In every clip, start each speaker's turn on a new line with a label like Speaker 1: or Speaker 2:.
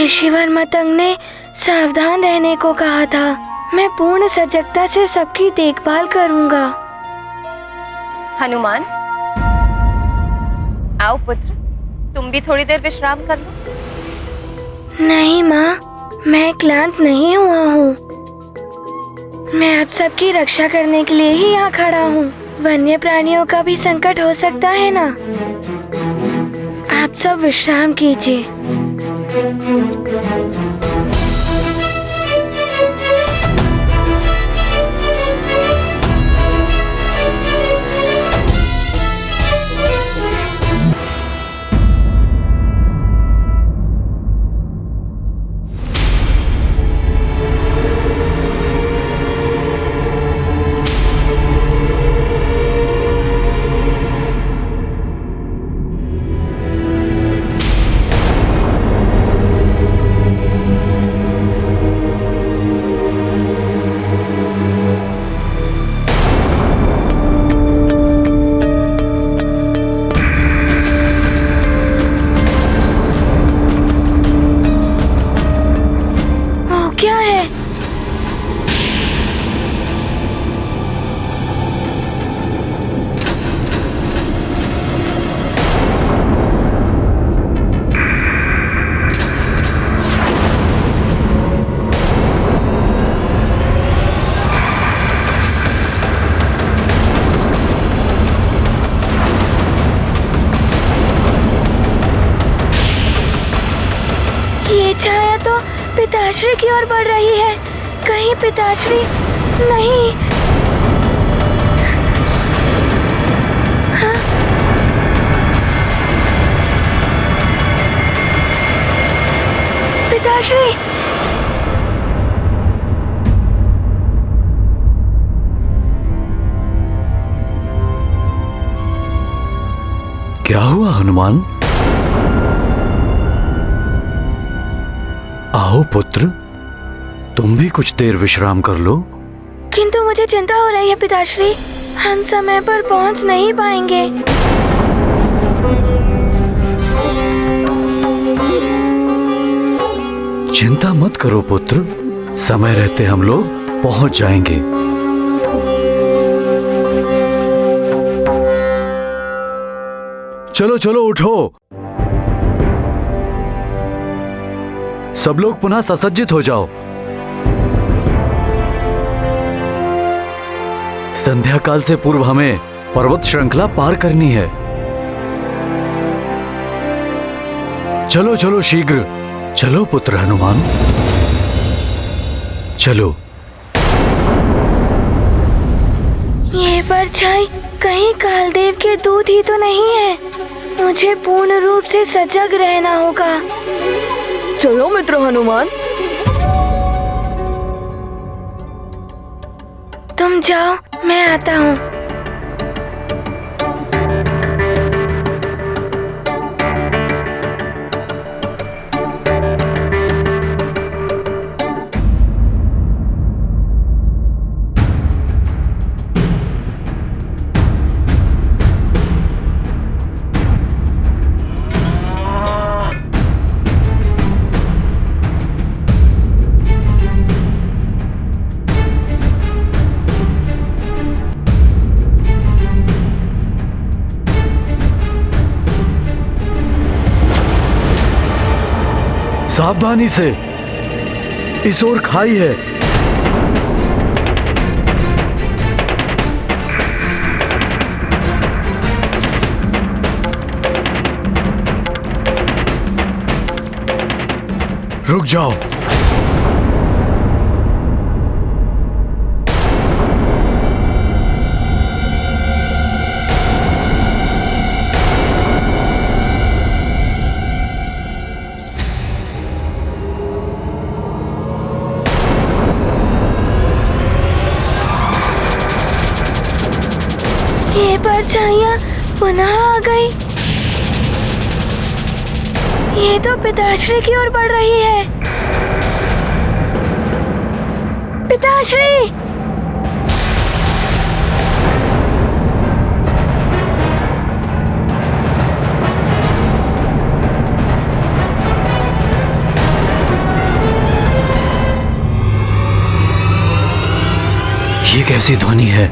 Speaker 1: ऋषिवर मतंग ने सावधान रहने को कहा था। मैं पूर्ण सजगता से सबकी देखभाल करूंगा।
Speaker 2: हनुमान, आओ पुत्र, तुम भी थोड़ी देर विश्राम कर लो।
Speaker 1: नहीं माँ, मैं क्लांत नहीं हुआ हूँ। मैं आप सबकी रक्षा करने के लिए ही यहाँ खड़ा हूँ। वन्य प्राणियों का भी संकट हो सकता है ना। आप सब विश्राम कीजिए। छाया तो पिताश्री की ओर बढ़ रही है। कहीं पिताश्री नहीं। हाँ? पिताश्री,
Speaker 3: क्या हुआ हनुमान? आओ पुत्र, तुम भी कुछ देर विश्राम कर लो।
Speaker 1: किंतु मुझे चिंता हो रही है पिताश्री, हम समय पर पहुंच नहीं पाएंगे।
Speaker 3: चिंता मत करो पुत्र, समय रहते हम लोग पहुंच जाएंगे। चलो चलो उठो, सब लोग पुनः ससज्जित हो जाओ। संध्या काल से पूर्व हमें पर्वत श्रृंखला पार करनी है। चलो चलो शीघ्र चलो पुत्र हनुमान, चलो।
Speaker 1: ये परछाई कहीं कालदेव के दूत ही तो नहीं है। मुझे पूर्ण रूप से सजग रहना होगा।
Speaker 4: चलो मित्र हनुमान।
Speaker 1: तुम जाओ, मैं आता हूँ।
Speaker 3: सावधानी से, इस ओर खाई है। रुक जाओ।
Speaker 1: ये परछाइयाँ पुनः आ गई। ये तो पिताश्री की ओर बढ़ रही है। पिताश्री,
Speaker 3: ये कैसी ध्वनि है?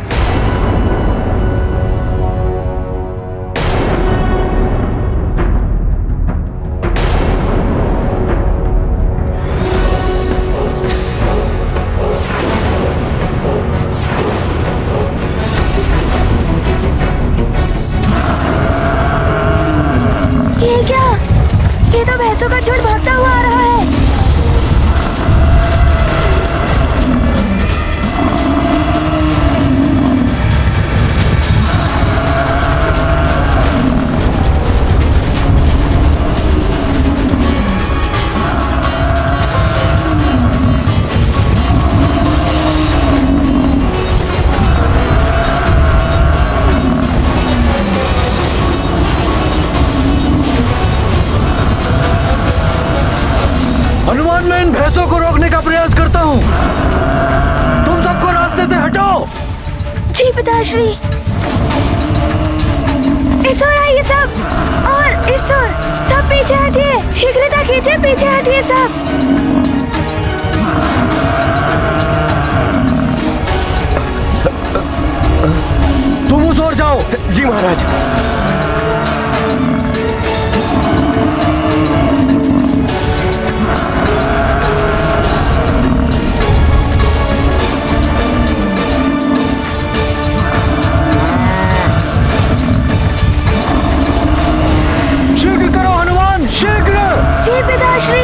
Speaker 1: ये क्या? ये तो भैंसों का झुंड भागता हुआ आ रहा है।
Speaker 3: हनुमान, मैं इन भैंसों को रोकने का प्रयास करता हूँ। तुम सबको रास्ते से हटाओ।
Speaker 1: जी पिताश्री। इस ओर आइए सब, और इस ओर सब पीछे हटिए। शीघ्रता कीजिए, पीछे हटिए सब।
Speaker 3: तुम उस ओर जाओ। जी महाराज। शीघ्र करो हनुमान, शीघ्र।
Speaker 1: जी पिताश्री।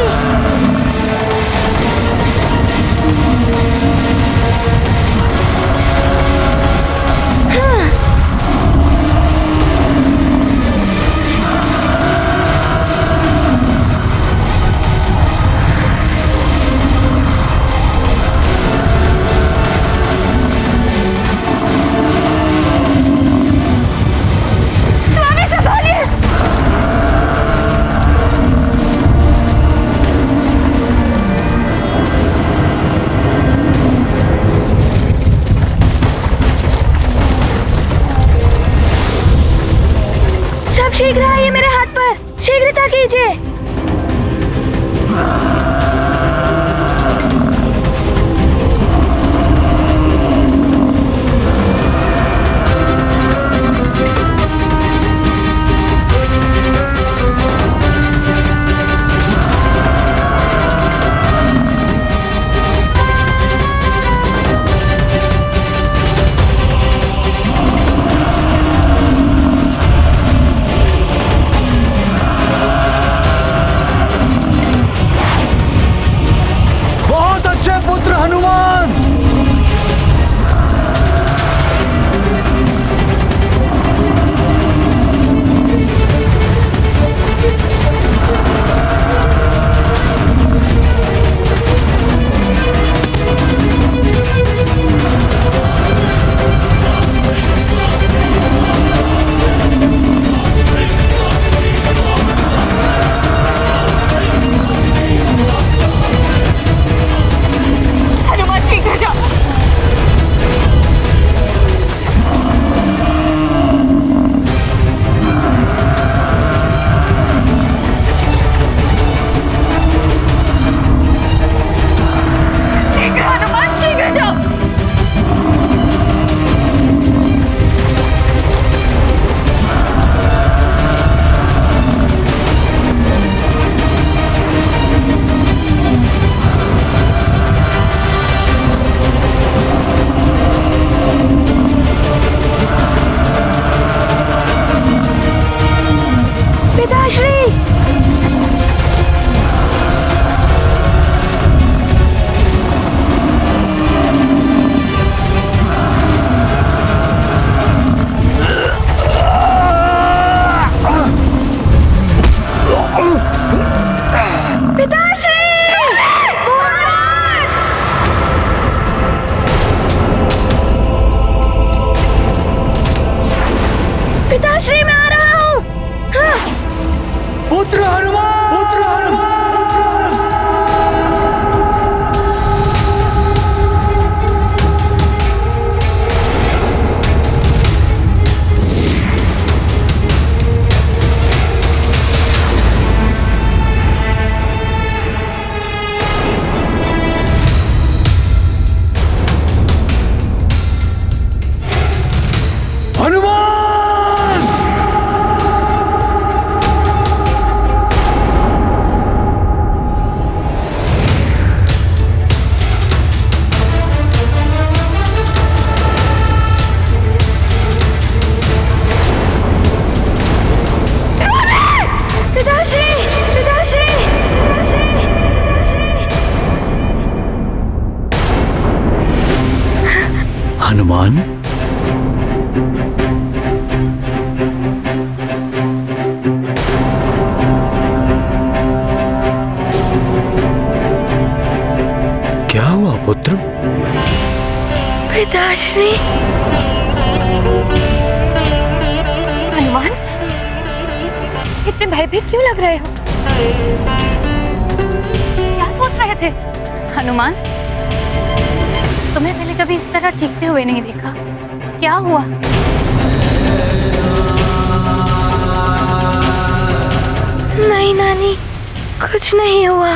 Speaker 3: हनुमान, क्या हुआ पुत्र?
Speaker 1: पिताश्री,
Speaker 2: हनुमान, इतने भयभीत क्यों लग रहे हो? क्या सोच रहे थे?
Speaker 5: हनुमान, तुम्हें पहले कभी इस तरह चीखते हुए नहीं देखा। क्या हुआ?
Speaker 1: नहीं नानी, कुछ नहीं हुआ,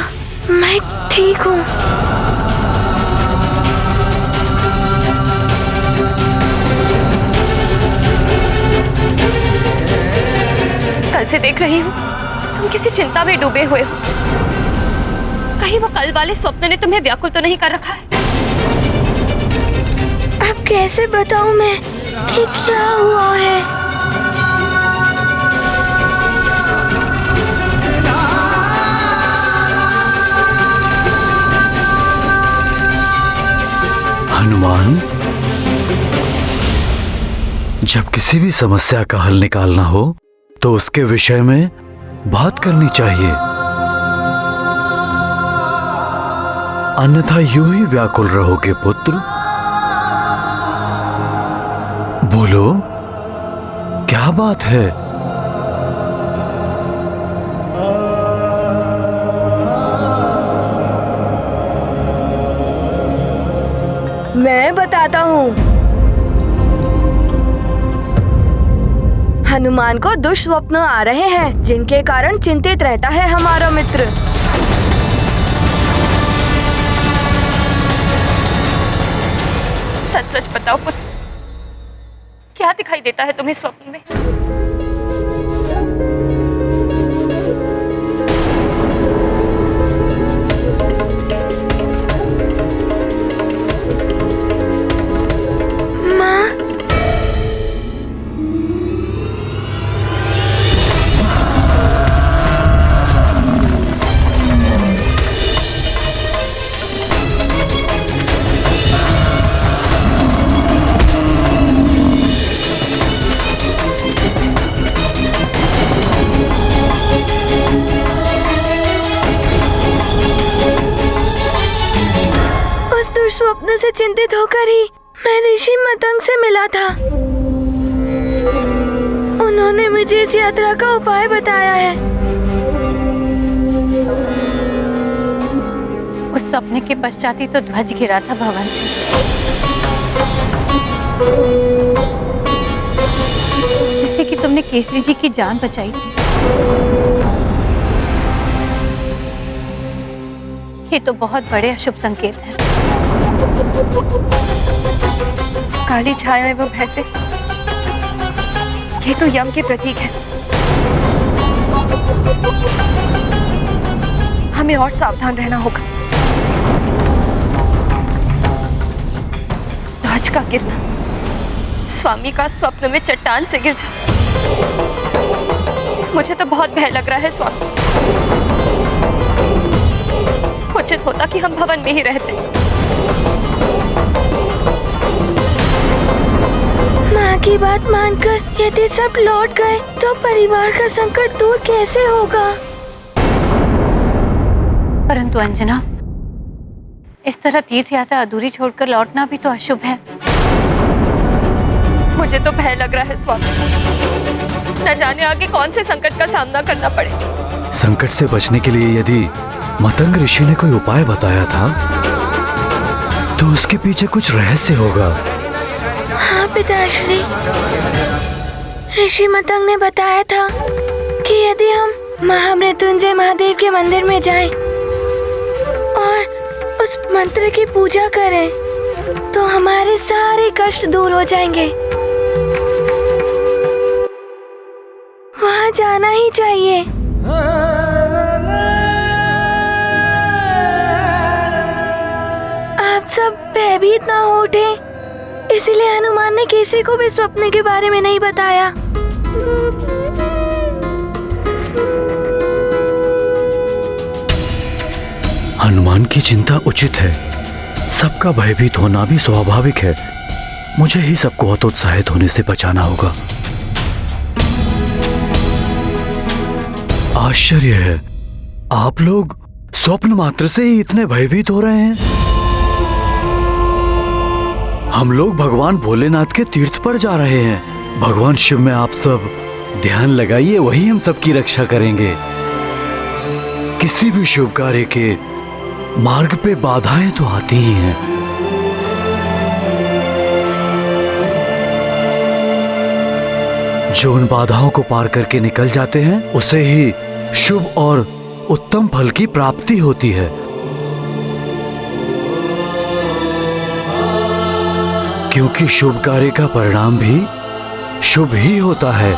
Speaker 1: मैं ठीक हूँ।
Speaker 2: कल से देख रही हूँ तुम किसी चिंता में डूबे हुए हो। कहीं वो कल वाले स्वप्न ने तुम्हें व्याकुल तो नहीं कर रखा है?
Speaker 1: अब कैसे बताऊं मैं कि क्या हुआ है?
Speaker 3: हनुमान, जब किसी भी समस्या का हल निकालना हो तो उसके विषय में बात करनी चाहिए, अन्यथा यूं ही व्याकुल रहोगे पुत्र। बोलो, क्या बात है?
Speaker 4: मैं बताता हूँ। हनुमान को दुष्स्वप्न आ रहे हैं, जिनके कारण चिंतित रहता है हमारा मित्र।
Speaker 2: सच सच बताओ पुत्र, क्या दिखाई देता है तुम्हें स्वप्न में?
Speaker 1: माँ, स्वप्न से चिंतित होकर ही मैं ऋषि मतंग से मिला था। उन्होंने मुझे इस यात्रा का उपाय बताया है।
Speaker 5: उस सपने के पश्चात ही तो ध्वज गिरा था भवन से। जिससे कि तुमने केसरी जी की जान बचाई थी। ये तो बहुत बड़े अशुभ संकेत हैं।
Speaker 2: काली छाया एवं भैंसे, ये तो यम के प्रतीक है। हमें और सावधान रहना होगा। ध्वज का गिरना, स्वामी का स्वप्न में चट्टान से गिर जाना, मुझे तो बहुत भय लग रहा है स्वामी। उचित होता कि हम भवन में ही रहते।
Speaker 1: माँ की बात मानकर यदि सब लौट गए तो परिवार का संकट दूर कैसे होगा?
Speaker 5: परंतु अंजना, इस तरह तीर्थ यात्रा अधूरी छोड़कर लौटना भी तो अशुभ है।
Speaker 2: मुझे तो भय लग रहा है स्वामी, न जाने आगे कौन से संकट का सामना करना पड़े।
Speaker 3: संकट से बचने के लिए यदि मतंग ऋषि ने कोई उपाय बताया था तो उसके पीछे कुछ रहस्य होगा।
Speaker 1: हाँ पिताश्री, ऋषि मतंग ने बताया था कि यदि हम महामृत्युंजय महादेव के मंदिर में जाएं और उस मंत्र की पूजा करें तो हमारे सारे कष्ट दूर हो जाएंगे। वहाँ जाना ही चाहिए। आप सब भयभीत ना हो उठे, इसीलिए हनुमान ने किसी को भी स्वप्न के बारे में नहीं बताया।
Speaker 3: हनुमान की चिंता उचित है, सबका भयभीत होना भी स्वाभाविक है, मुझे ही सबको हतोत्साहित होने से बचाना होगा। आश्चर्य है, आप लोग स्वप्न मात्र से ही इतने भयभीत हो रहे हैं। हम लोग भगवान भोलेनाथ के तीर्थ पर जा रहे हैं। भगवान शिव में आप सब ध्यान लगाइए, वही हम सबकी रक्षा करेंगे। किसी भी शुभ कार्य के मार्ग पे बाधाएं तो आती ही हैं। जो उन बाधाओं को पार करके निकल जाते हैं, उसे ही शुभ और उत्तम फल की प्राप्ति होती है। क्योंकि शुभ कार्य का परिणाम भी शुभ ही होता है।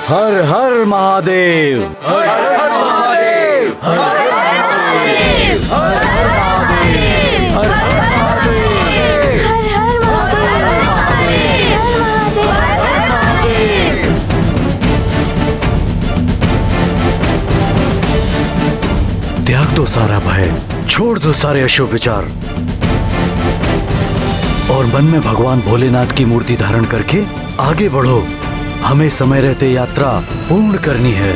Speaker 3: हर हर महादेव, हर हर महादेव, हर हर महादेव, हर हर महादेव, हर हर महादेव,
Speaker 1: हर हर महादेव।
Speaker 3: त्याग दो सारा भय, छोड़ दो सारे अशुभ विचार और मन में भगवान भोलेनाथ की मूर्ति धारण करके आगे बढ़ो। हमें समय रहते यात्रा पूर्ण करनी है।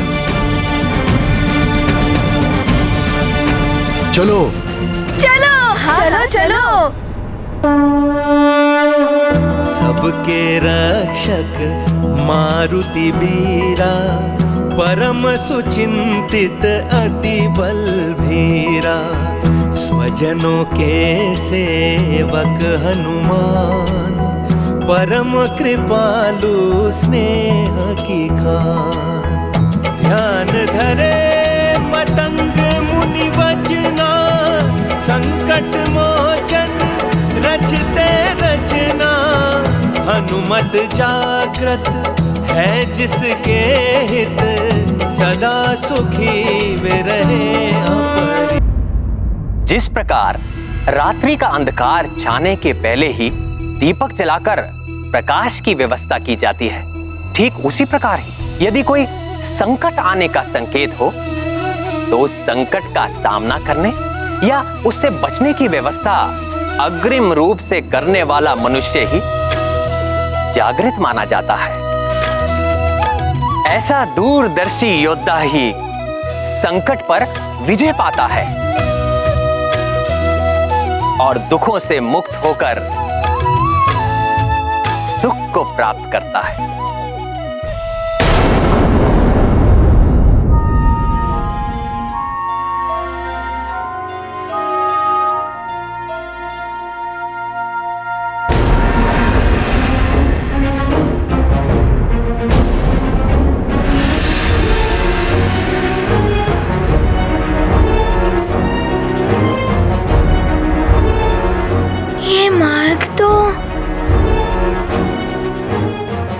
Speaker 3: चलो
Speaker 1: चलो, चलो चलो।
Speaker 6: सबके रक्षक मारुति बीरा, परम सुचिंतित अति बलभीरा। स्वजनों के सेवक हनुमान, परम कृपालु स्नेह की खान। ध्यान धरे पतंग मुनि वचना, संकट मोचन रचते रचना। हनुमत जागृत है जिसके हित, सदा सुखी वे रहे अपरि।
Speaker 7: जिस प्रकार रात्रि का अंधकार छाने के पहले ही दीपक जलाकर प्रकाश की व्यवस्था की जाती है, ठीक उसी प्रकार ही यदि कोई संकट आने का संकेत हो तो उस संकट का सामना करने या उससे बचने की व्यवस्था अग्रिम रूप से करने वाला मनुष्य ही जागृत माना जाता है। ऐसा दूरदर्शी योद्धा ही संकट पर विजय पाता है और दुखों से मुक्त होकर सुख को प्राप्त करता है।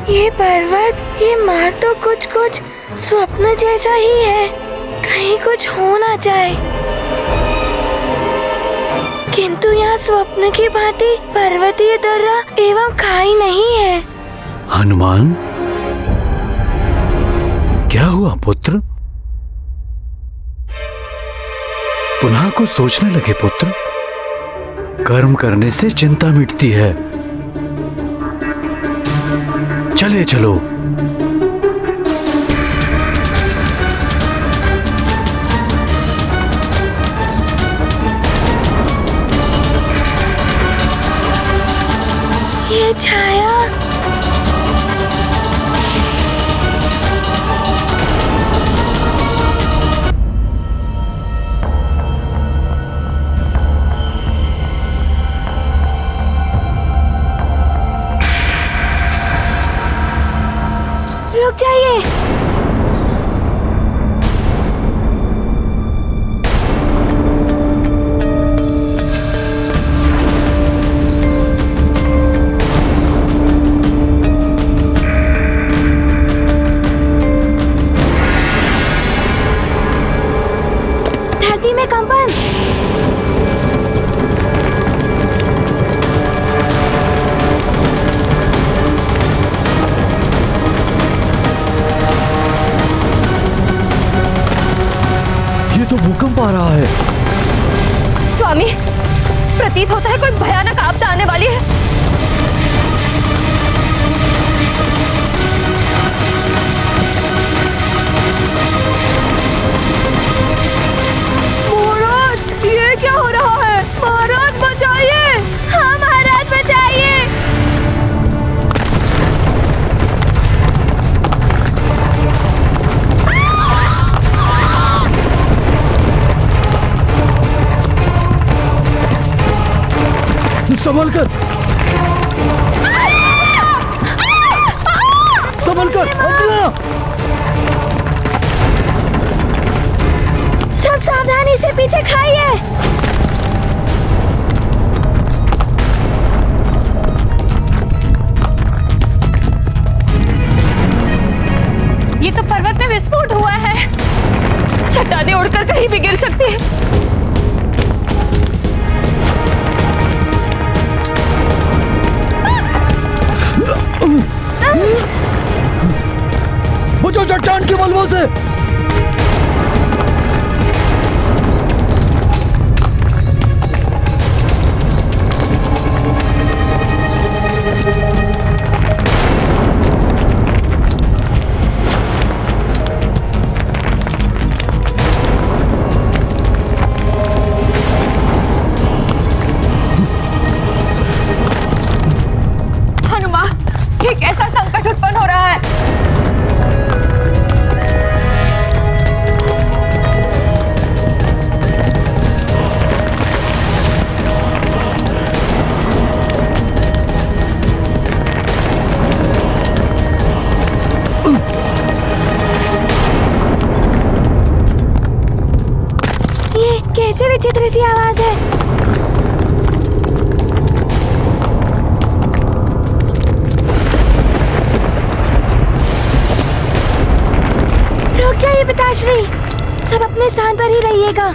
Speaker 1: ये पर्वत, ये मार्ग तो कुछ स्वप्न जैसा ही है। कहीं कुछ हो ना जाए। किंतु यहाँ स्वप्न की भांति पर्वतीय दर्रा एवं खाई नहीं है।
Speaker 3: हनुमान, क्या हुआ पुत्र? पुनः कुछ सोचने लगे पुत्र? कर्म करने से चिंता मिटती है। चले चलो।
Speaker 1: ये छाया, रुक जाइए। धरती में कंपन।
Speaker 3: ये तो भूकंप आ रहा है।
Speaker 2: स्वामी, प्रतीत होता है कोई भयानक आपदा आने वाली है।
Speaker 4: महाराज, ये क्या हो रहा है? महाराज बचाइए!
Speaker 1: हाँ महाराज बचाइए।
Speaker 3: संभल कर, संभल कर, अंजना!
Speaker 1: सब सावधानी से पीछे खाइए।
Speaker 5: ये तो पर्वत में विस्फोट हुआ है।
Speaker 2: चट्टानें उड़कर कहीं भी गिर सकती है।
Speaker 3: बचो चट्टान की मलबों से।
Speaker 4: हनुमान, ये कैसा संकट उत्पन्न हो रहा है?
Speaker 1: ये कैसे विचित्र सी आवाज है। रुक जाइए पिताश्री, सब अपने स्थान पर ही रहिएगा।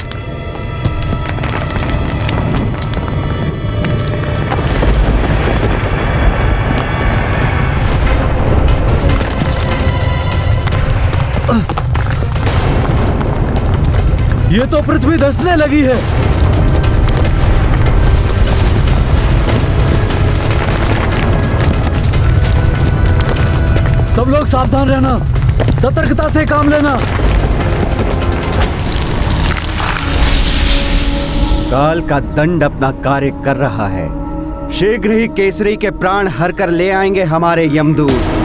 Speaker 3: ये तो पृथ्वी धंसने लगी है। सब लोग सावधान रहना, सतर्कता से काम लेना।
Speaker 8: काल का दंड अपना कार्य कर रहा है। शीघ्र ही केसरी के प्राण हर कर ले आएंगे हमारे यमदूत।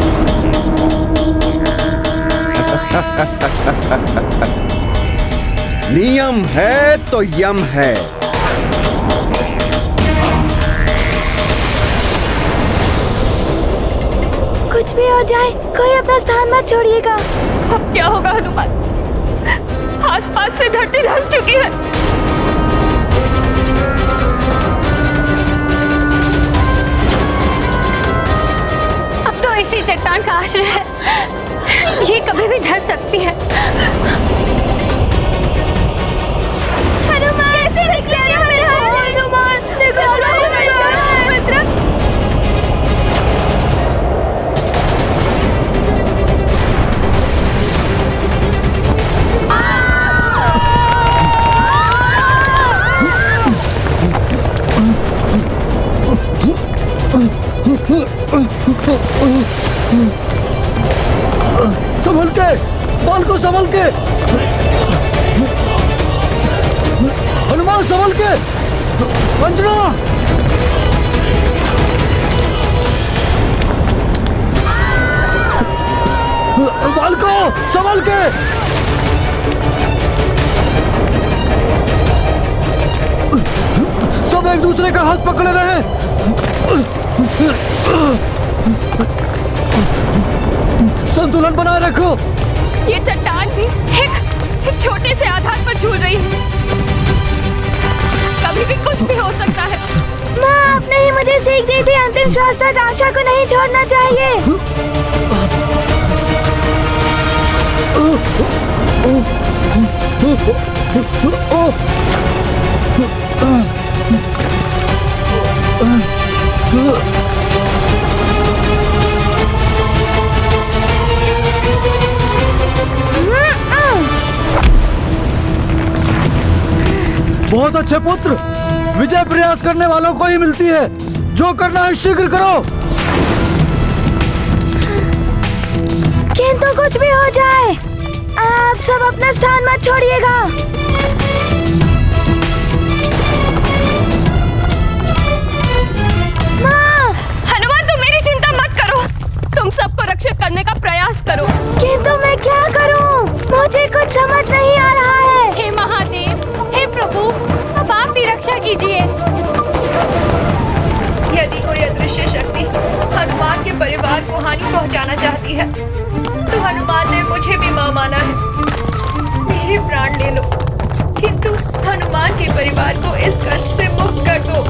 Speaker 8: नियम है तो यम है।
Speaker 1: कुछ भी हो जाए, कोई अपना स्थान मत छोड़िएगा।
Speaker 2: अब क्या होगा हनुमान? आसपास से धरती धंस चुकी है।
Speaker 5: अब तो इसी चट्टान का आश्रय है, ये कभी भी धंस सकती है।
Speaker 1: हनुमान कैसे बच गया मेरा हनुमान? देखो मित्र।
Speaker 3: संभल के, बाल को संभल के। हनुमान संभल के। अंजना, बाल को संभल के। सब एक दूसरे का हाथ पकड़े रहे। संतुलन बनाए रखो।
Speaker 2: ये चट्टान भी एक छोटे से आधार पर झूल रही है। कभी भी कुछ भी हो सकता है।
Speaker 1: माँ, आपने ही मुझे सीख दी थी, अंतिम श्वास तक आशा को नहीं छोड़ना चाहिए।
Speaker 3: बहुत अच्छे पुत्र। विजय प्रयास करने वालों को ही मिलती है। जो करना है शीघ्र करो।
Speaker 1: किंतु कुछ भी हो जाए, आप सब अपना स्थान मत छोड़िएगा। माँ!
Speaker 2: हनुमान, तुम मेरी चिंता मत करो। तुम सबको रक्षित करने का प्रयास करो।
Speaker 1: किंतु मैं क्या करूं? मुझे कुछ समझ नहीं आ रहा है।
Speaker 5: हे महादेव, हे प्रभु, अब आप ही रक्षा कीजिए।
Speaker 2: यदि कोई अदृश्य शक्ति हनुमान के परिवार को हानि पहुंचाना चाहती है, तो हनुमान ने मुझे भी मां माना है। मेरे प्राण ले लो, किंतु हनुमान के परिवार को इस कष्ट से मुक्त कर दो।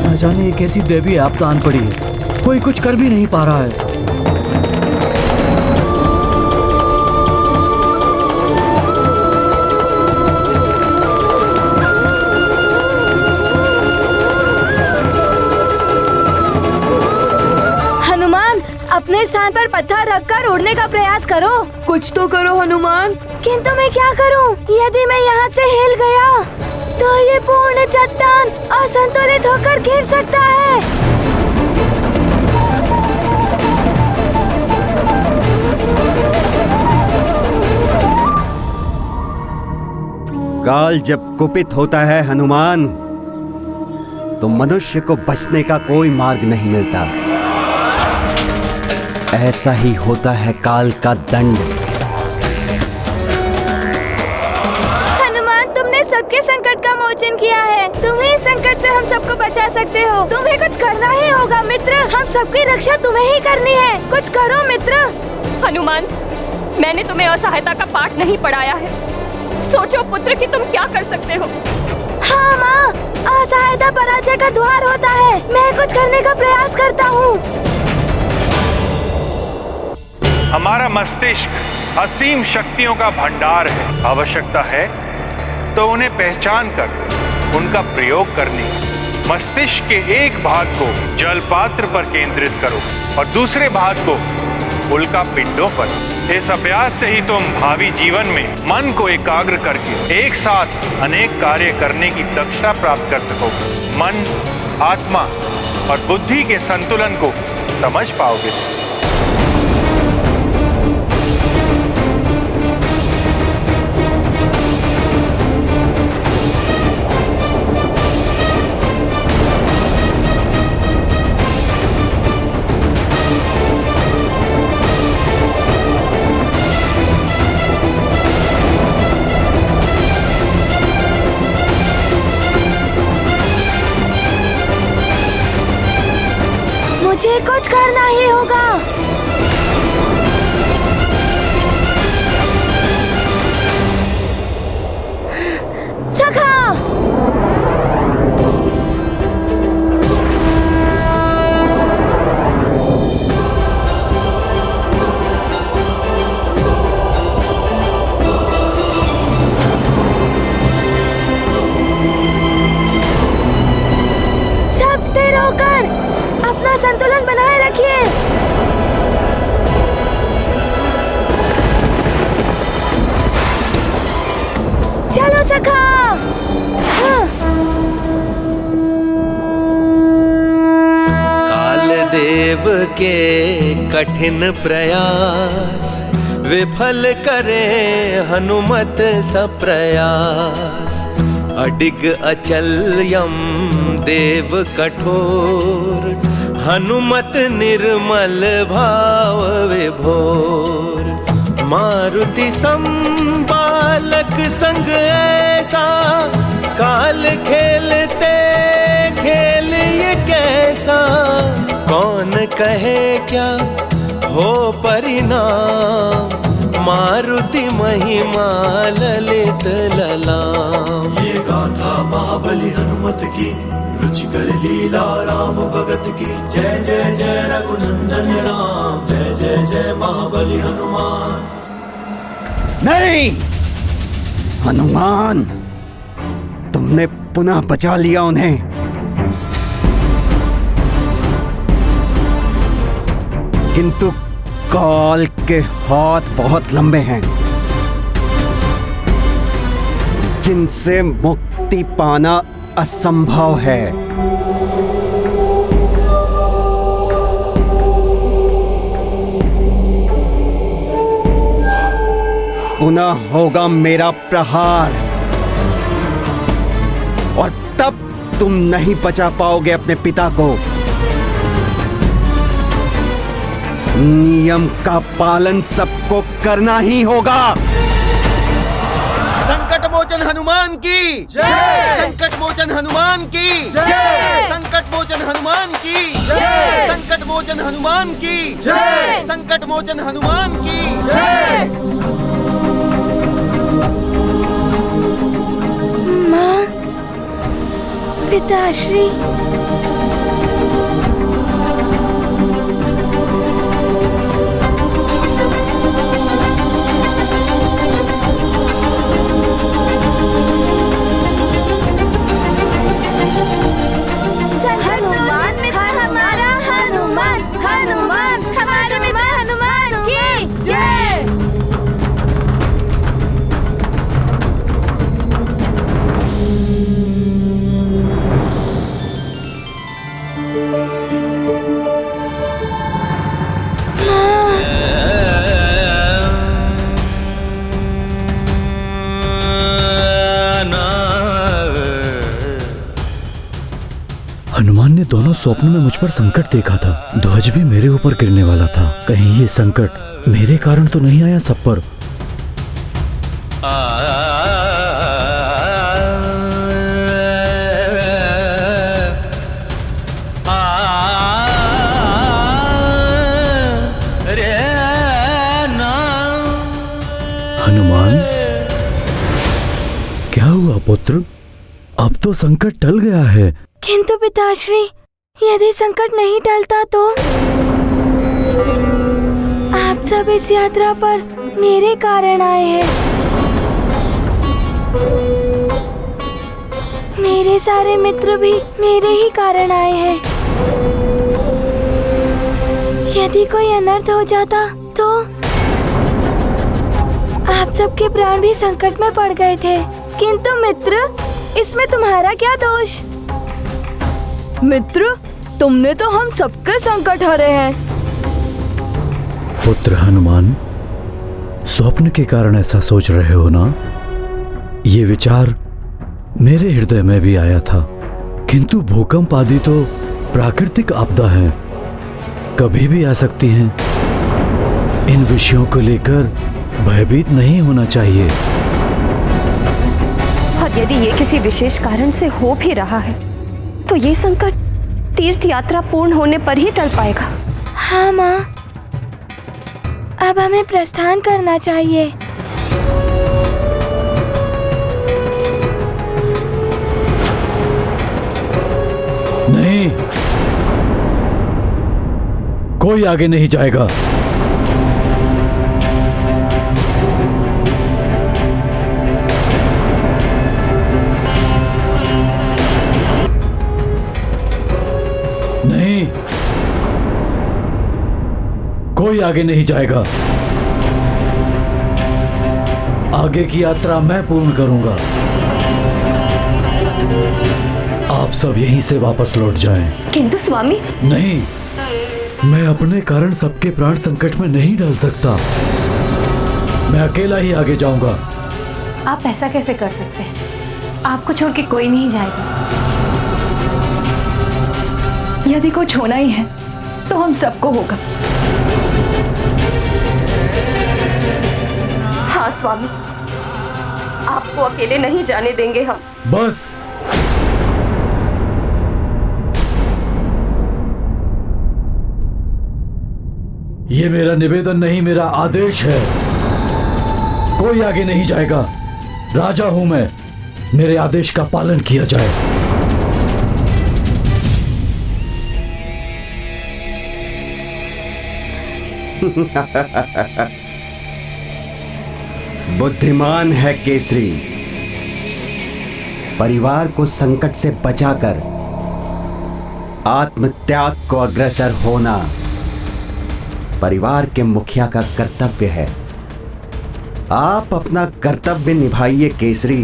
Speaker 3: न जाने एक ऐसी देवी आपदा आन पड़ी है, कोई कुछ कर भी नहीं पा रहा है।
Speaker 4: अपने स्थान पर पत्थर रखकर उड़ने का प्रयास करो। कुछ तो करो हनुमान।
Speaker 1: किंतु मैं क्या करूं? यदि मैं यहाँ से हिल गया तो ये पूर्ण चट्टान असंतुलित होकर गिर सकता है।
Speaker 8: काल जब कुपित होता है हनुमान, तो मनुष्य को बचने का कोई मार्ग नहीं मिलता। ऐसा ही होता है काल का दंड।
Speaker 1: हनुमान, तुमने सबके संकट का मोचन किया है। तुम ही इस संकट से हम सबको बचा सकते हो। तुम्हें कुछ करना ही होगा मित्र। हम सबकी रक्षा तुम्हें ही करनी है। कुछ करो मित्र।
Speaker 2: हनुमान, मैंने तुम्हें असहायता का पाठ नहीं पढ़ाया है। सोचो पुत्र कि तुम क्या कर सकते हो।
Speaker 1: हाँ माँ, असहायता पराजय का द्वार होता है। मैं कुछ करने का प्रयास करता हूँ।
Speaker 9: हमारा मस्तिष्क असीम शक्तियों का भंडार है। आवश्यकता है तो उन्हें पहचान कर उनका प्रयोग करने। मस्तिष्क के एक भाग को जल पात्र पर केंद्रित करो और दूसरे भाग को उल्का पिंडों पर। इस अभ्यास से ही तुम भावी जीवन में मन को एकाग्र करके एक साथ अनेक कार्य करने की दक्षता प्राप्त कर सकोगे। मन, आत्मा और बुद्धि के संतुलन को समझ पाओगे।
Speaker 1: मुझे कुछ करना ही होगा। सखा! सब स्थिर होकर अपना संतुलन बनाए रखिए। चलो सखा। हाँ।
Speaker 6: कालदेव के कठिन प्रयास विफल करे हनुमत सब प्रयास। अडिग अचल यम देव कठोर, हनुमत निर्मल भाव विभोर। मारुति संबालक संग ऐसा, काल खेलते खेल ये कैसा। कौन कहे क्या हो परिणाम, मारुति महिमा ललित ललाम।
Speaker 10: ये गाथा महाबली हनुमत की, रुचिकर लीला राम भगत की। जय जय जय रघुनंदन राम, जय जय जय महाबली हनुमान।
Speaker 8: नहीं हनुमान, तुमने पुनः बचा लिया उन्हें। किंतु काल के हाथ बहुत लंबे हैं। जिनसे मुक्ति पाना असंभव है। पुनः होगा मेरा प्रहार और तब तुम नहीं बचा पाओगे अपने पिता को। नियम का पालन सबको करना ही होगा।
Speaker 6: संकट मोचन हनुमान की जय। संकट मोचन हनुमान की जय। संकट मोचन हनुमान की जय। संकट मोचन हनुमान की जय। संकट मोचन हनुमान की जय।
Speaker 1: माँ, पिताश्री,
Speaker 4: हनुमान मित्र हमारा, हनुमान हनुमान हमारे मित्र हनुमान की जय।
Speaker 3: हनुमान ने दोनों स्वप्न में मुझ पर संकट देखा था। ध्वज भी मेरे ऊपर गिरने वाला था। कहीं ये संकट मेरे कारण तो नहीं आया सब पर। हनुमान, क्या हुआ पुत्र? अब तो संकट टल गया है।
Speaker 1: किंतु पिताश्री, यदि संकट नहीं टलता तो? आप सब इस यात्रा पर मेरे कारण आए हैं। मेरे सारे मित्र भी मेरे ही कारण आए हैं। यदि कोई अनर्थ हो जाता तो? आप सबके प्राण भी संकट में पड़ गए थे।
Speaker 4: किंतु मित्र, इसमें तुम्हारा क्या दोष? मित्र, तुमने तो हम सबके संकट हरे हैं।
Speaker 3: पुत्र हनुमान, स्वप्न के कारण ऐसा सोच रहे हो ना? ये विचार मेरे हृदय में भी आया था, किंतु भूकंप आदि तो प्राकृतिक आपदा है, कभी भी आ सकती हैं। इन विषयों को लेकर भयभीत नहीं होना चाहिए।
Speaker 11: और यदि ये किसी विशेष कारण से हो भी रहा है तो ये संकट तीर्थ यात्रा पूर्ण होने पर ही टल पाएगा।
Speaker 1: हाँ माँ, अब हमें प्रस्थान करना चाहिए।
Speaker 3: नहीं, कोई आगे नहीं जाएगा। नहीं, कोई आगे नहीं जाएगा। आगे की यात्रा मैं पूर्ण करूंगा। आप सब यहीं से वापस लौट जाएं।
Speaker 11: किंतु स्वामी।
Speaker 3: नहीं, मैं अपने कारण सबके प्राण संकट में नहीं डाल सकता। मैं अकेला ही आगे जाऊंगा।
Speaker 5: आप ऐसा कैसे कर सकते हैं? आपको छोड़ के कोई नहीं जाएगा। यदि कुछ होना ही है तो हम सबको होगा।
Speaker 11: हाँ स्वामी, आपको अकेले नहीं जाने देंगे हम।
Speaker 3: बस, ये मेरा निवेदन नहीं, मेरा आदेश है। कोई आगे नहीं जाएगा। राजा हूं मैं, मेरे आदेश का पालन किया जाए।
Speaker 8: बुद्धिमान है केसरी। परिवार को संकट से बचाकर आत्मत्याग को अग्रसर होना परिवार के मुखिया का कर्तव्य है। आप अपना कर्तव्य निभाइए केसरी।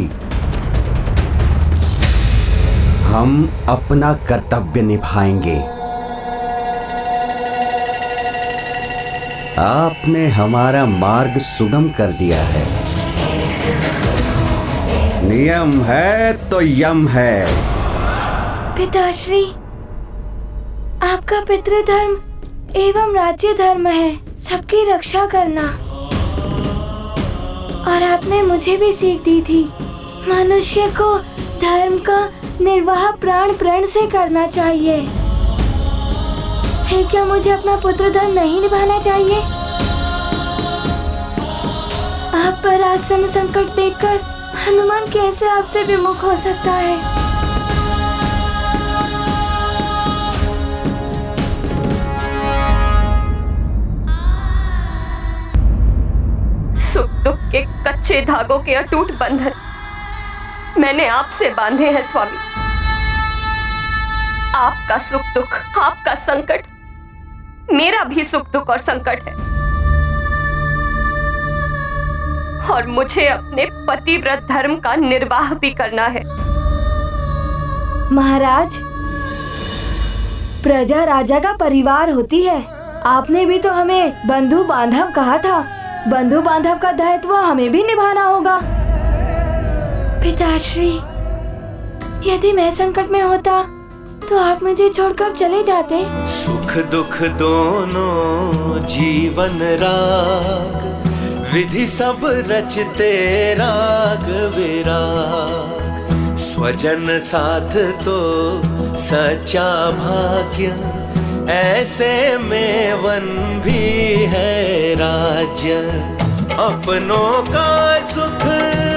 Speaker 8: हम अपना कर्तव्य निभाएंगे। आपने हमारा मार्ग सुगम कर दिया है। नियम है तो यम है।
Speaker 1: पिताश्री, आपका पितृधर्म एवं राज्य धर्म है सबकी रक्षा करना। और आपने मुझे भी सीख दी थी, मनुष्य को धर्म का निर्वाह प्राण प्रण से करना चाहिए। फिर क्या मुझे अपना पुत्र धर्म नहीं निभाना चाहिए? आप पर आसन संकट देखकर हनुमान कैसे आपसे विमुख हो सकता है?
Speaker 11: सुख दुख के कच्चे धागों के अटूट बंधन मैंने आपसे बांधे हैं स्वामी। आपका सुख दुख, आपका संकट मेरा भी सुख दुख और संकट है। और मुझे अपने पतिव्रत धर्म का निर्वाह भी करना है।
Speaker 1: महाराज, प्रजा राजा का परिवार होती है। आपने भी तो हमें बंधु बांधव कहा था। बंधु बांधव का दायित्व हमें भी निभाना होगा। पिताश्री, यदि मैं संकट में होता तो आप मुझे छोड़कर चले जाते।
Speaker 10: सुख दुख दोनों जीवन राग, विधि सब रचते राग विराग। स्वजन साथ तो सच्चा भाग्य, ऐसे में वन भी है राज्य। अपनों का सुख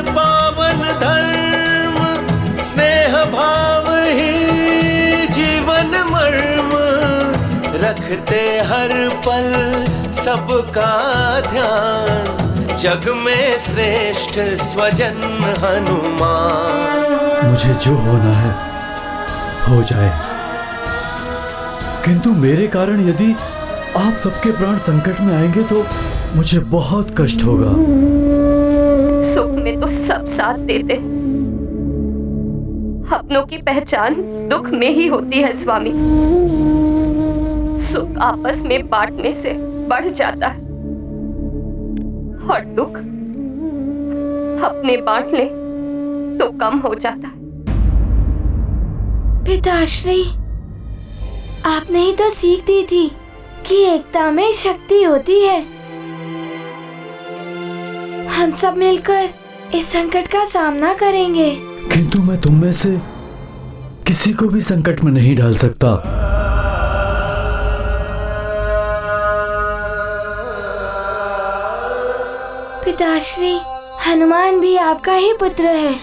Speaker 10: पावन धर्म, स्नेह भाव ही जीवन मर्म। रखते हर पल सबका ध्यान, जग में श्रेष्ठ स्वजन हनुमान।
Speaker 3: मुझे जो होना है हो जाए, किंतु मेरे कारण यदि आप सबके प्राण संकट में आएंगे तो मुझे बहुत कष्ट होगा।
Speaker 11: सुख में तो सब साथ देते हैं, अपनों की पहचान दुख में ही होती है स्वामी। सुख आपस में बांटने से बढ़ जाता है और दुख अपने बांट ले तो कम हो जाता है।
Speaker 1: पिताश्री, आपने ही तो सीख दी थी कि एकता में शक्ति होती है। हम सब मिलकर इस संकट का सामना करेंगे।
Speaker 3: किंतु मैं तुम में से किसी को भी संकट में नहीं डाल सकता।
Speaker 1: पिताश्री, हनुमान भी आपका ही पुत्र है।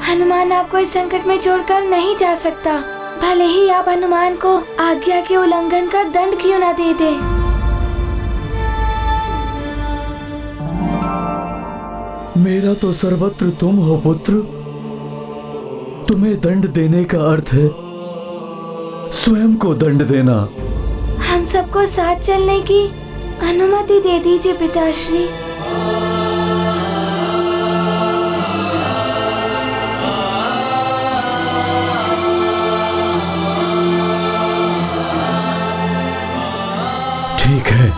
Speaker 1: हनुमान आपको इस संकट में छोड़कर नहीं जा सकता, भले ही आप हनुमान को आज्ञा के उल्लंघन का दंड क्यों न दे दे।
Speaker 3: मेरा तो सर्वत्र तुम हो पुत्र। तुम्हें दंड देने का अर्थ है स्वयं को दंड देना।
Speaker 1: हम सबको साथ चलने की अनुमति दे दीजिए पिताश्री।
Speaker 3: ठीक है,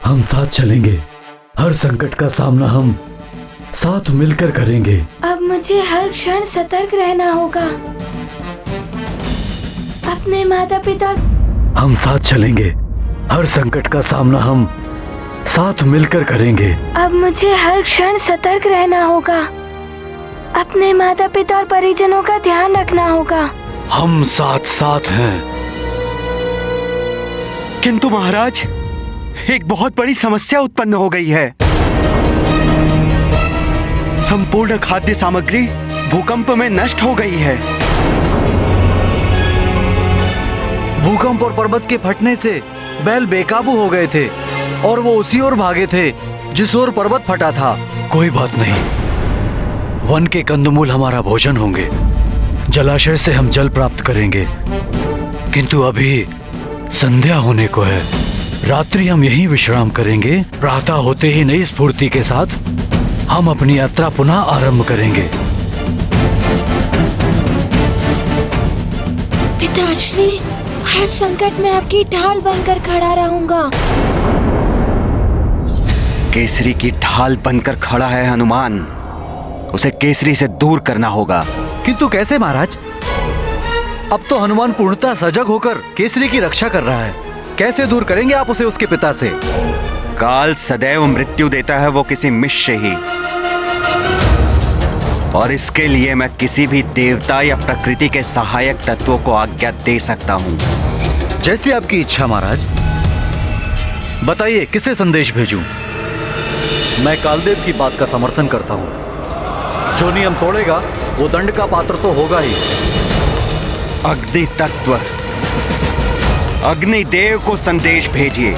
Speaker 3: हम साथ चलेंगे। हर संकट का सामना हम साथ मिलकर करेंगे।
Speaker 1: अब मुझे हर क्षण सतर्क रहना होगा। अपने माता पिता,
Speaker 3: हम साथ चलेंगे। हर संकट का सामना हम साथ मिलकर करेंगे।
Speaker 1: अब मुझे हर क्षण सतर्क रहना होगा। अपने माता पिता और परिजनों का ध्यान रखना होगा।
Speaker 3: हम साथ साथ हैं।
Speaker 6: किंतु महाराज, एक बहुत बड़ी समस्या उत्पन्न हो गई है। संपूर्ण खाद्य सामग्री भूकंप में नष्ट हो गई है।
Speaker 3: भूकंप और पर्वत के फटने से बैल बेकाबू हो गए थे और वो उसी ओर भागे थे जिस ओर पर्वत फटा था। कोई बात नहीं, वन के कंदमूल हमारा भोजन होंगे। जलाशय से हम जल प्राप्त करेंगे। किंतु अभी संध्या होने को है। रात्रि हम यहीं विश्राम करेंगे। प्रातः होते ही नई स्फूर्ति के साथ हम अपनी यात्रा पुनः आरंभ करेंगे।
Speaker 1: पिताश्री, हर संकट में आपकी ढाल बनकर खड़ा रहूंगा।
Speaker 8: केसरी की ढाल बनकर खड़ा है हनुमान, उसे केसरी से दूर करना होगा।
Speaker 3: किंतु कैसे महाराज? अब तो हनुमान पूर्णतः सजग होकर केसरी की रक्षा कर रहा है। कैसे दूर करेंगे आप उसे उसके पिता से?
Speaker 8: काल सदैव मृत्यु देता है, वो किसी मिश से ही। और इसके लिए मैं किसी भी देवता या प्रकृति के सहायक तत्वों को आज्ञा दे सकता हूँ।
Speaker 3: जैसी आपकी इच्छा महाराज। बताइए किसे संदेश भेजूं? मैं कालदेव की बात का समर्थन करता हूँ। जो नियम तोड़ेगा वो दंड का पात्र तो होगा ही।
Speaker 8: अग्नि तत्व, अग्निदेव को संदेश भेजिए।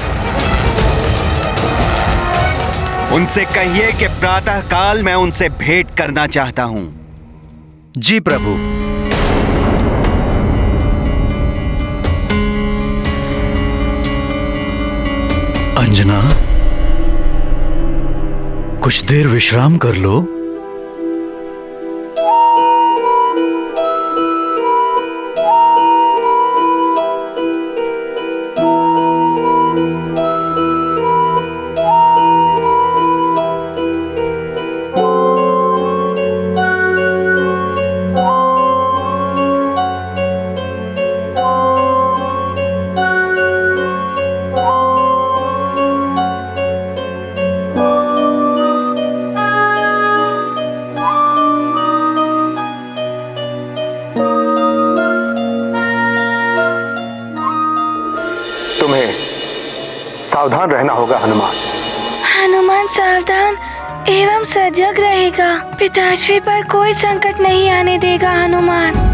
Speaker 8: उनसे कहिए कि प्रातः काल मैं उनसे भेंट करना चाहता हूं।
Speaker 3: जी प्रभु। अंजना, कुछ देर विश्राम कर लो।
Speaker 9: सावधान रहना होगा हनुमान।
Speaker 1: हनुमान सावधान एवं सजग रहेगा। पिताश्री पर कोई संकट नहीं आने देगा हनुमान।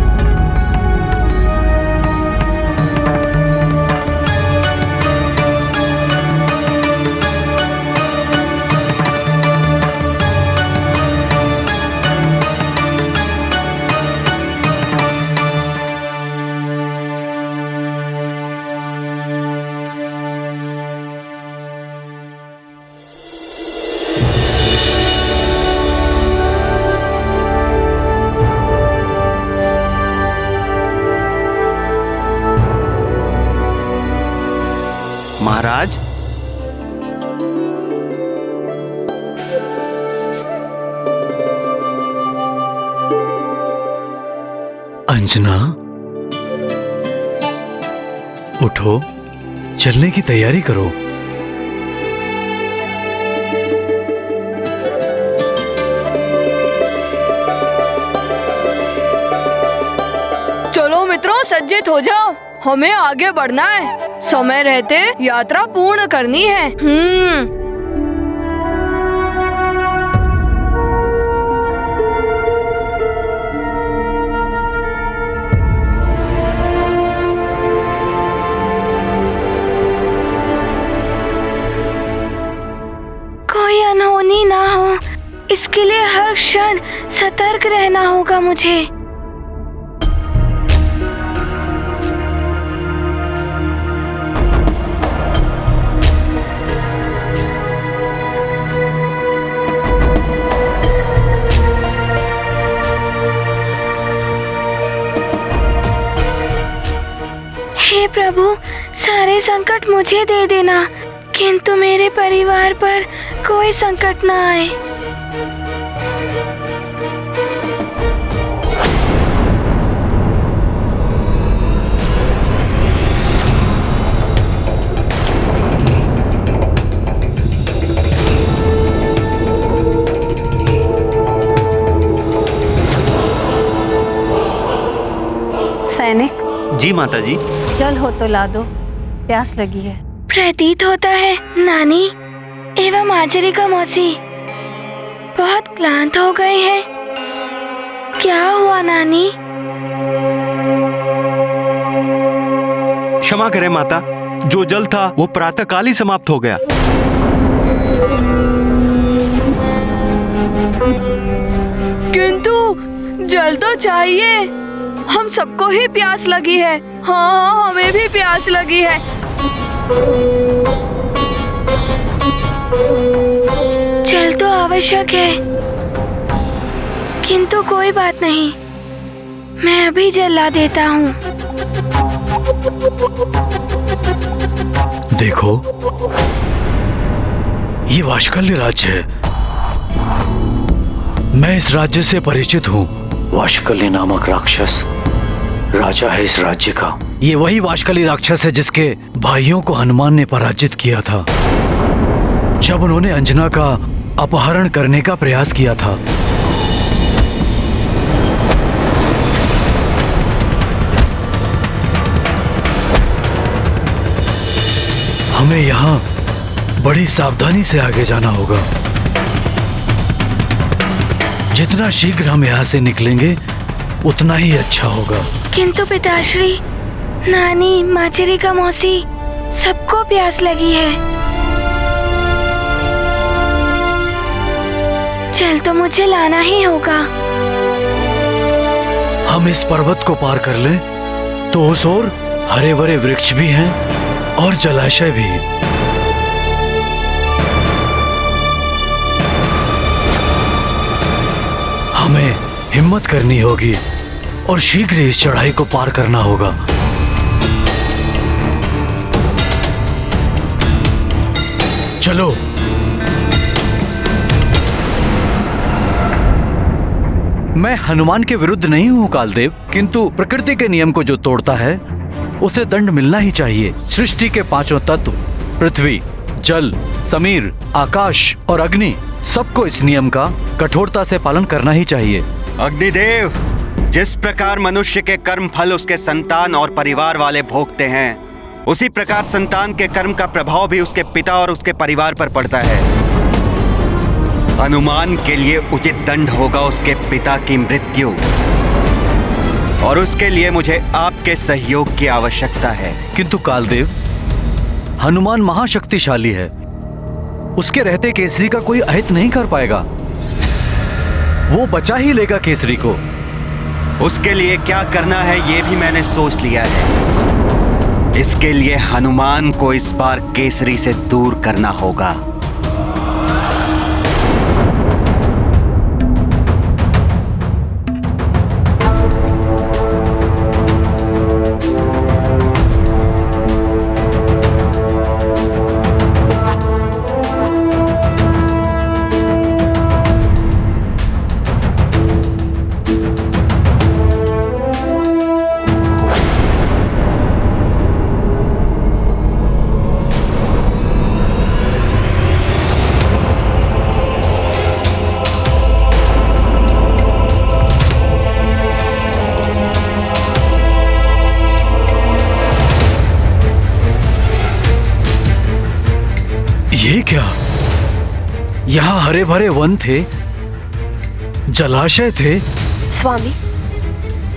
Speaker 8: महाराज,
Speaker 3: अंजना, उठो, चलने की तैयारी करो।
Speaker 12: चलो मित्रों, सज्जित हो जाओ, हमें आगे बढ़ना है। समय रहते यात्रा पूर्ण करनी है।
Speaker 1: कोई अनहोनी ना हो, इसके लिए हर क्षण सतर्क रहना होगा मुझे। हे प्रभु, सारे संकट मुझे दे देना, किंतु मेरे परिवार पर कोई संकट ना आए।
Speaker 5: सैनिक।
Speaker 8: जी माता जी।
Speaker 5: जल हो तो ला दो, प्यास लगी है।
Speaker 1: प्रतीत होता है नानी एवं आचरिका मौसी बहुत क्लांत हो गए हैं। क्या हुआ नानी?
Speaker 8: क्षमा करें माता, जो जल था वो प्रातःकाल ही समाप्त हो गया।
Speaker 12: किंतु जल तो चाहिए, हम सबको ही प्यास लगी है। हाँ, हमें भी प्यास लगी है।
Speaker 1: जल तो आवश्यक है, किंतु कोई बात नहीं, मैं अभी जला देता हूँ।
Speaker 3: देखो, ये वाशकल्य राज्य है। मैं इस राज्य से परिचित हूँ। वाशकल्य नामक राक्षस राजा है इस राज्य का। ये वही वाशकल्य राक्षस है जिसके भाइयों को हनुमान ने पराजित किया था जब उन्होंने अंजना का अपहरण करने का प्रयास किया था। हमें यहाँ बड़ी सावधानी से आगे जाना होगा। जितना शीघ्र हम यहाँ से निकलेंगे उतना ही अच्छा होगा।
Speaker 1: किंतु पिताश्री, नानी, माचरिका मौसी, सबको प्यास लगी है। चल तो मुझे लाना ही होगा।
Speaker 3: हम इस पर्वत को पार कर लें तो उस ओर हरे भरे वृक्ष भी हैं और जलाशय भी। हमें हिम्मत करनी होगी और शीघ्र इस चढ़ाई को पार करना होगा। चलो। मैं हनुमान के विरुद्ध नहीं हूँ कालदेव, किंतु प्रकृति के नियम को जो तोड़ता है उसे दंड मिलना ही चाहिए। सृष्टि के पांचों तत्व पृथ्वी, जल, समीर, आकाश और अग्नि, सबको इस नियम का कठोरता से पालन करना ही चाहिए।
Speaker 8: अग्निदेव, जिस प्रकार मनुष्य के कर्म फल उसके संतान और परिवार वाले भोगते हैं, उसी प्रकार संतान के कर्म का प्रभाव भी उसके पिता और उसके परिवार पर पड़ता है। हनुमान के लिए उचित दंड होगा उसके पिता की मृत्यु, और उसके लिए मुझे आपके सहयोग की आवश्यकता है।
Speaker 3: किंतु कालदेव, हनुमान महाशक्तिशाली है। उसके रहते केसरी का कोई अहित नहीं कर पाएगा। वो बचा ही लेगा केसरी को।
Speaker 8: उसके लिए क्या करना है ये भी मैंने सोच लिया है। इसके लिए हनुमान को इस बार केसरी से दूर करना होगा।
Speaker 3: ये क्या? यहाँ हरे भरे वन थे, जलाशय थे।
Speaker 11: स्वामी,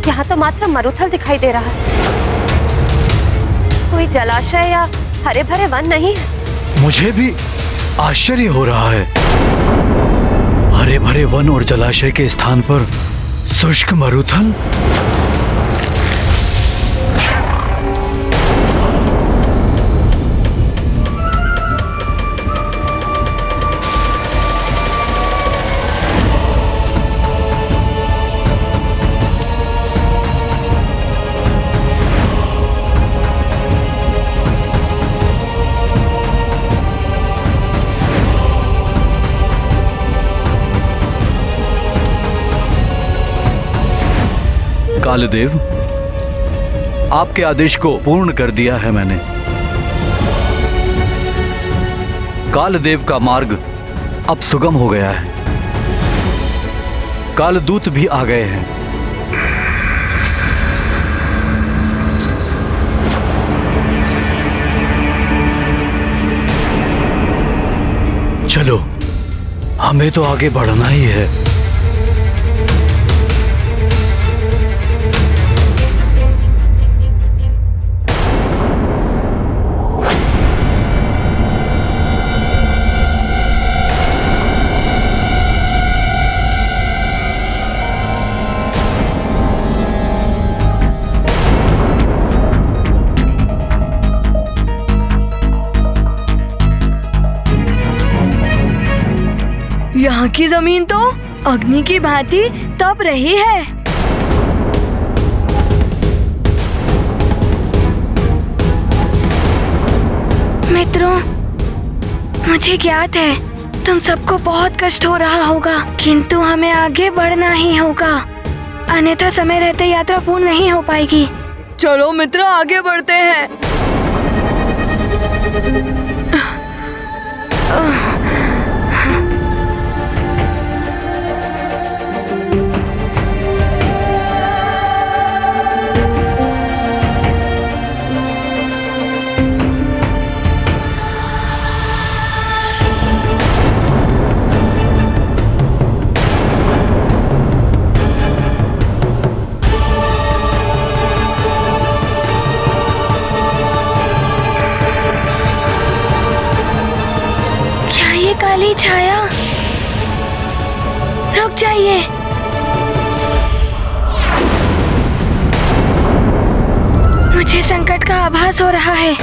Speaker 11: यहाँ तो मात्र मरुथल दिखाई दे रहा है, कोई जलाशय या हरे भरे वन नहीं है।
Speaker 3: मुझे भी आश्चर्य हो रहा है। हरे भरे वन और जलाशय के स्थान पर शुष्क मरुथल। कालदेव, आपके आदेश को पूर्ण कर दिया है मैंने। कालदेव का मार्ग अब सुगम हो गया है। कालदूत भी आ गए हैं। चलो, हमें तो आगे बढ़ना ही है।
Speaker 12: यहाँ की जमीन तो अग्नि की भांति तप रही है।
Speaker 1: मित्रों, मुझे ज्ञात है तुम सबको बहुत कष्ट हो रहा होगा, किंतु हमें आगे बढ़ना ही होगा, अन्यथा समय रहते यात्रा पूर्ण नहीं हो पाएगी।
Speaker 12: चलो मित्र, आगे बढ़ते हैं।
Speaker 1: काली छाया, रुक जाइए। मुझे संकट का आभास हो रहा है।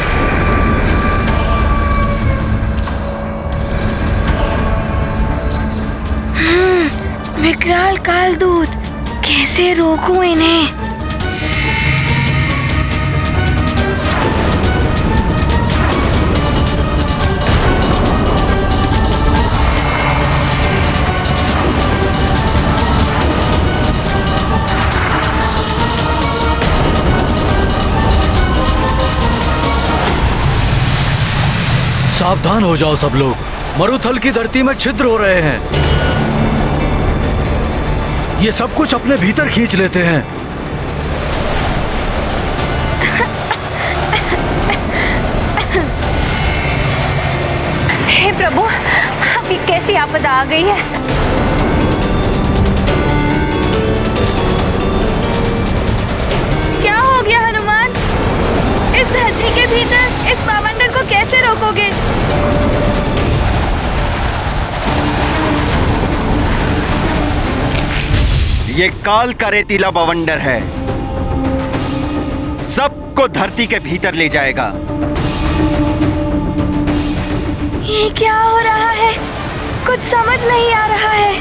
Speaker 1: विकराल काल दूत, कैसे रोकूं इन्हें?
Speaker 3: सावधान हो जाओ सब लोग, मरुथल की धरती में छिद्र हो रहे हैं। ये सब कुछ अपने भीतर खींच लेते हैं।
Speaker 5: हे प्रभु, अभी कैसी आपदा आ गई है।
Speaker 12: क्या हो गया हनुमान? इस धरती के भीतर इस पावंडर को कैसे रोकोगे?
Speaker 8: ये काल का रेतीला बवंडर है, सबको धरती के भीतर ले जाएगा।
Speaker 1: ये क्या हो रहा है? कुछ समझ नहीं आ रहा है।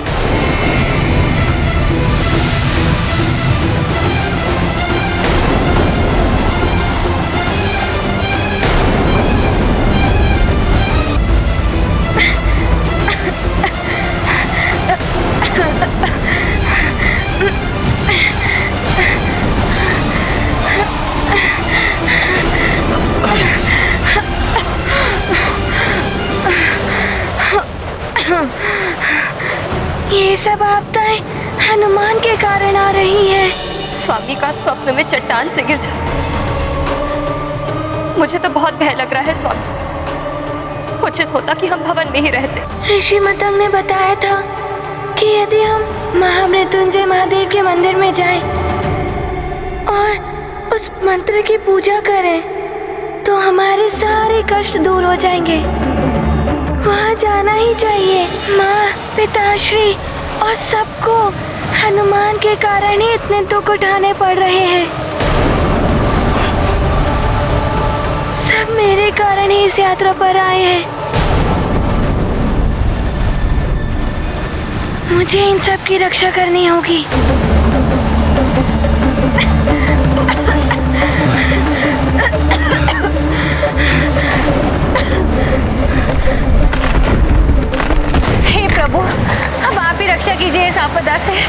Speaker 1: ये सब आपदाएं हनुमान के कारण आ रही हैं।
Speaker 11: स्वामी का स्वप्न में चट्टान से गिर जाना, मुझे तो बहुत भय लग रहा है स्वामी। उचित होता कि हम भवन में ही रहते।
Speaker 1: ऋषि मतंग ने बताया था कि यदि हम महामृत्युंजय महादेव के मंदिर में जाएं और उस मंत्र की पूजा करें तो हमारे सारे कष्ट दूर हो जाएंगे। वहाँ जाना ही चाहिए। माँ, पिताश्री और सबको हनुमान के कारण ही इतने दुख उठाने पड़ रहे हैं। सब मेरे कारण ही इस यात्रा पर आए हैं। मुझे इन सब की रक्षा करनी होगी।
Speaker 5: हे प्रभु, अब आप ही रक्षा कीजिए इस आपदा से।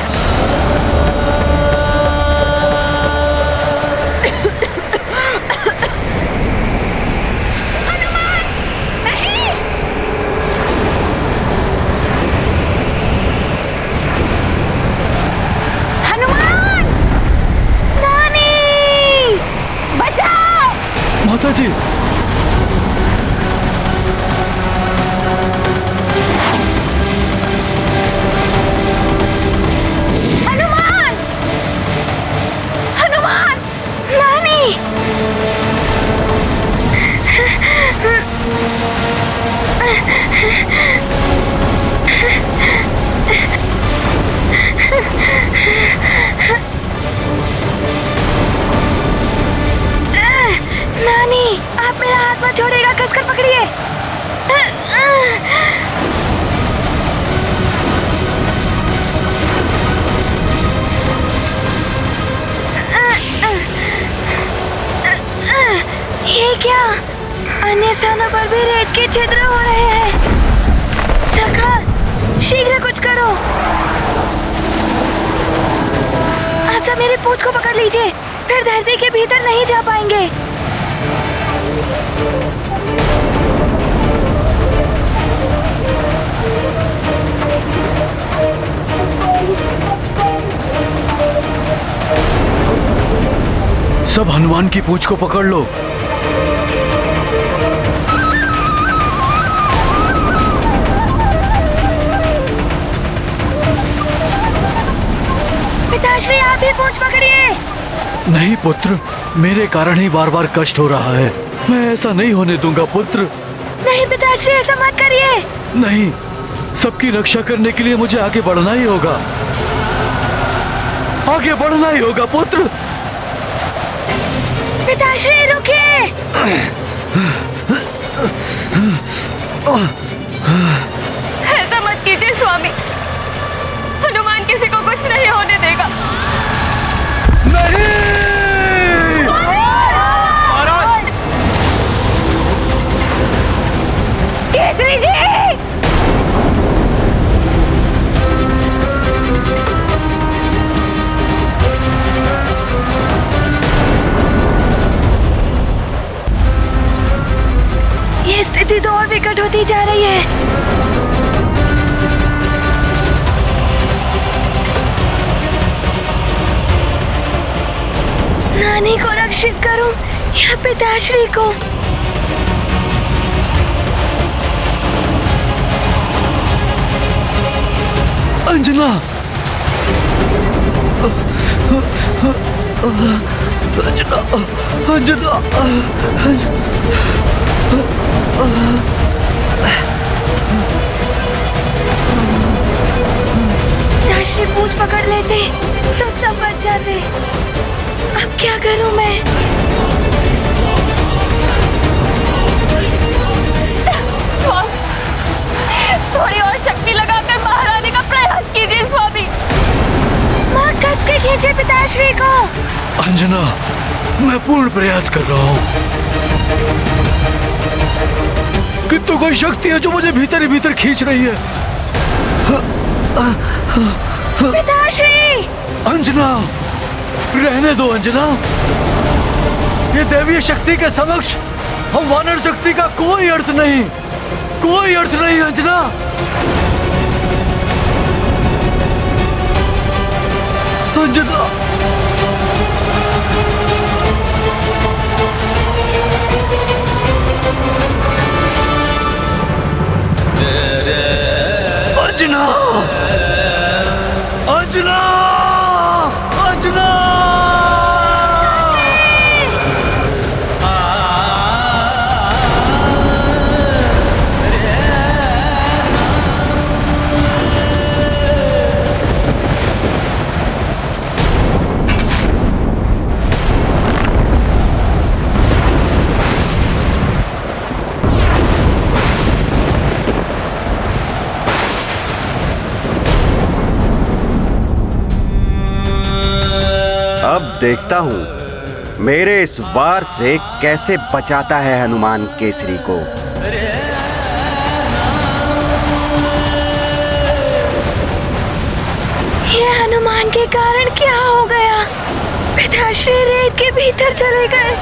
Speaker 3: माता जी,
Speaker 5: हनुमान!
Speaker 1: छिद्र हो रहे हैं। सखा, शीघ्र कुछ करो। अच्छा, मेरी पूंछ को पकड़ लीजिए, फिर धरती के भीतर नहीं जा पाएंगे।
Speaker 3: सब हनुमान की पूंछ को पकड़ लो।
Speaker 1: पिताश्री, आप भी पूंछ पकड़िए।
Speaker 3: नहीं पुत्र, मेरे कारण ही बार बार कष्ट हो रहा है। मैं ऐसा नहीं होने दूंगा पुत्र।
Speaker 1: नहीं पिताश्री, ऐसा मत करिए।
Speaker 3: नहीं, सबकी रक्षा करने के लिए मुझे आगे बढ़ना ही होगा। आगे बढ़ना ही होगा पुत्र।
Speaker 1: पिताश्री रुकिए।
Speaker 11: ऐसा मत कीजिए स्वामी, हनुमान किसी को कुछ नहीं होने देगा।
Speaker 3: नहीं!
Speaker 1: केसरी जी! ये स्थिति तो और विकट होती जा रही है। नानी को रक्षित करूं या पिताश्री को?
Speaker 3: अंजना! अंजना! अंजना!
Speaker 1: पिताश्री पूंछ पकड़ लेते तो सब बच जाते। अब क्या करूं मैं?
Speaker 11: थोड़ी और शक्ति लगाकर महारानी का प्रयास कीजिए स्वामी।
Speaker 1: माँ, कस के खींचे पिताश्री को।
Speaker 3: अंजना, मैं पूर्ण प्रयास कर रहा हूँ, किंतु कोई शक्ति है जो मुझे भीतर ही भीतर खींच रही है।
Speaker 1: पिताश्री!
Speaker 3: अंजना, रहने दो अंजना। ये दैवीय शक्ति के समक्ष हम वानर शक्ति का कोई अर्थ नहीं, कोई अर्थ नहीं अंजना। अंजना, अंजना, अंजना, अंजना!
Speaker 8: अब देखता हूं मेरे इस वार से कैसे बचाता है हनुमान केसरी को।
Speaker 1: ये हनुमान के कारण क्या हो गया? पिताश्री रेत के भीतर चले गए।